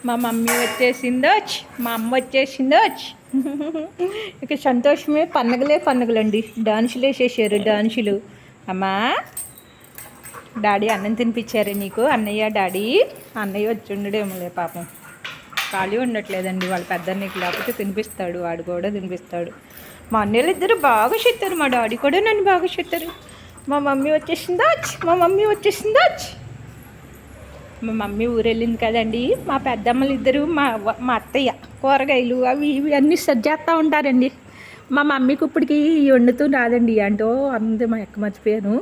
మా మమ్మీ వచ్చేసిందోచ్, మా అమ్మ వచ్చేసిందోచ్. ఇక సంతోషమే, పండుగలండి. డాన్సులు వేసేసారు, డాన్సులు. అమ్మా డాడీ అన్నం తినిపించారు నీకు, అన్నయ్య డాడీ. అన్నయ్య వచ్చి ఉండడేమోలే పాపం, ఖాళీ ఉండట్లేదండి. వాళ్ళ పెద్దన్నయ్యకి లేకపోతే తినిపిస్తాడు, వాడు కూడా తినిపిస్తాడు. మా అన్నయ్యలు ఇద్దరు బాగా చెప్తారు, మా డాడీ కూడా నన్ను బాగా చెప్తారు. మా మమ్మీ వచ్చేసిందోచ్, మా మమ్మీ వచ్చేసిందోచ్. మా మమ్మీ ఊరెళ్ళింది కదండి. మా పెద్దమ్మలు ఇద్దరు, మా అత్తయ్య కూరగాయలు అవి ఇవి అన్నీ సజ్జేస్తూ ఉంటారండి. మా మమ్మీకి ఇప్పటికి వండుతూ రాదండి. అంటూ అంతే మా ఎక్క మర్చిపోయాను.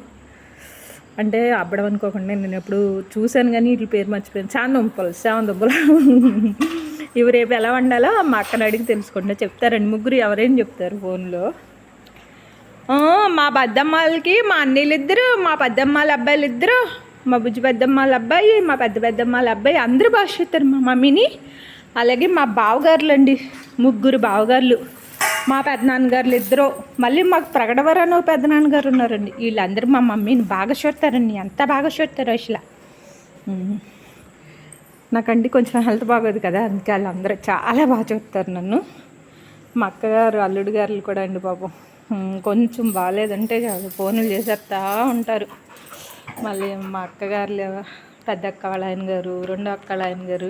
అంటే అబ్బడం అనుకోకుండా నేను ఎప్పుడు చూశాను కానీ వీటి పేరు మర్చిపోయాను. చామందుంపలు ఇవి రేపు ఎలా వండాలో మా అక్కని అడిగి తెలుసుకుంటే చెప్తారండి. ముగ్గురు ఎవరైనా చెప్తారు ఫోన్లో. మా పెద్దమ్మాలకి మా అన్నయ్యలు ఇద్దరు, మా పెద్దమ్మాల అబ్బాయిలు ఇద్దరు, మా బుజ్జి పెద్దమ్మాల అబ్బాయి, మా పెద్దమ్మాల అబ్బాయి అందరూ బాగా చెప్తారు మా మమ్మీని. అలాగే మా బావగారులు అండి, ముగ్గురు బావగారులు, మా పెద్దనాన్నగారులు ఇద్దరు, మళ్ళీ మాకు ప్రగడవరని పెద్దనాన్నగారు ఉన్నారండి. వీళ్ళందరూ మా మమ్మీని బాగా చూడతారండి. ఎంత బాగా చూడతారు అసలు. నాకండి కొంచెం హెల్త్ బాగోదు కదా, అందుకే వాళ్ళందరూ చాలా బాగా చూస్తారు నన్ను. మా అక్కగారు అల్లుడు గారులు కూడా అండి పాపం కొంచెం బాగాలేదంటే చాలు ఫోన్లు చేసేస్తూ ఉంటారు. మళ్ళీ మా అక్కగారులు, పెద్ద అక్క వాళ్ళ ఆయన గారు, రెండో అక్క వాళ్ళ ఆయన గారు,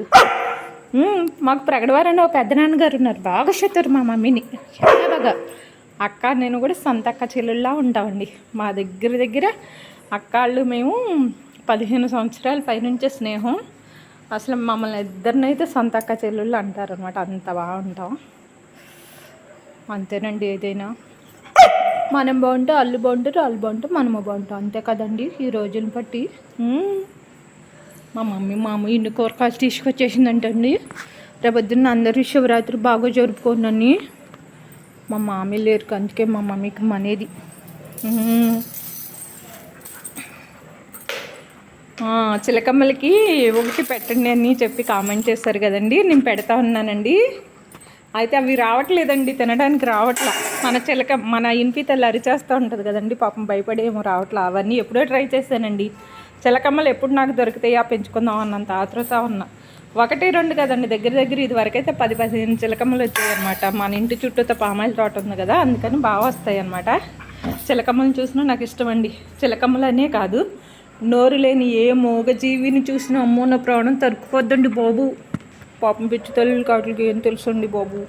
మాకు ప్రగడవారని ఒక పెద్దనాన్నగారు ఉన్నారు, బాగా చెప్తారు మా మమ్మీని చాలా బాగా. అక్క నేను కూడా సొంత అక్క చెల్లెళ్ళలా ఉంటామండి. మా దగ్గర అక్కాళ్ళు మేము 15 సంవత్సరాల పైనుంచే స్నేహం. అసలు మమ్మల్ని ఇద్దరినైతే సొంత అక్క చెల్లెళ్ళు అంటారు అనమాట. అంత బాగుంటాం. అంతేనండి. ఏదైనా మనం బాగుంటే వాళ్ళు బాగుంటారు, వాళ్ళు బాగుంటే మనము బాగుంటాం. అంతే కదండి ఈ రోజుని బట్టి. మా మమ్మీ ఇన్ని కూరగాయలు తీసుకొచ్చేసిందంటండి. రేపొద్దున్న అందరూ శివరాత్రి బాగా జరుపుకోనని. మా మామీ లేరు, అందుకే మా మమ్మీకి మనేది. చిలకమ్మలకి ఒకటి పెట్టండి అని చెప్పి కామెంట్ చేస్తారు కదండి. నేను పెడతా ఉన్నానండి. అయితే అవి రావట్లేదండి, తినడానికి రావట్లా. మన ఇంటి తల్లి అరిచేస్తూ ఉంటుంది కదండి, పాపం భయపడేమో రావట్లా. అవన్నీ ఎప్పుడో ట్రై చేశానండి. చిలకమ్మలు ఎప్పుడు నాకు దొరికితాయా పెంచుకుందాం అన్నంత ఆతృత ఉన్నా. 1-2 కదండి, దగ్గర ఇది వరకైతే 10-15 చిలకమ్మలు వచ్చాయి అనమాట. మన ఇంటి చుట్టూతో పామాయిల తోట ఉంది కదా, అందుకని బాగా వస్తాయి అనమాట. చిలకమ్మలను చూసినా నాకు ఇష్టం అండి. చిలకమ్మలు అనే కాదు, నోరు లేని ఏ మూగజీవిని చూసినా అమ్మో నా ప్రాణం తరుక్కుపోద్దండి బాబు. పాపం పిచ్చి తల్లి కాటికి ఏం తెలుసండి బాబు.